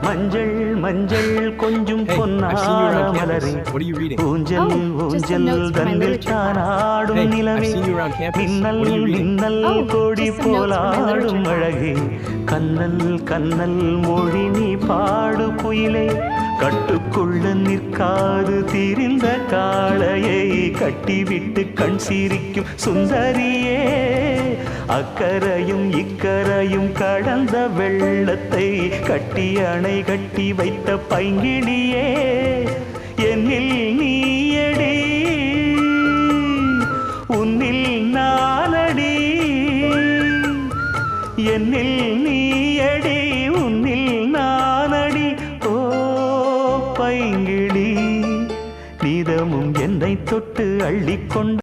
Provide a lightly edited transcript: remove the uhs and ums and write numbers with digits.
மஞ்சள் மஞ்சள் கொஞ்சம் பொன்னான மலரே ஊஞ்சல் ஊஞ்சல் தன்னில் தானாடும் நிலவே மின்னல் மின்னல் கொடி போலாடும் அழகே கண்ணல் கண்ணல் மொழி நீ பாடு குயிலே கட்டுக்குள்ள நிற்காது திரிந்த காளையை கட்டிவிட்டு கண் சிரிக்கும் சுந்தரியே அக்கரையும் இக்கரையும் கடந்த வெள்ளத்தை கட்டி அணை கட்டி வைத்த பைங்கிளியே என்னில் நீயடி உன்னில் நானடி என்னில் நீயடி உன்னில் நானடி ஓ பைங்கிளி நீதமும் என்னை தொட்டு அள்ளிக்கொண்டு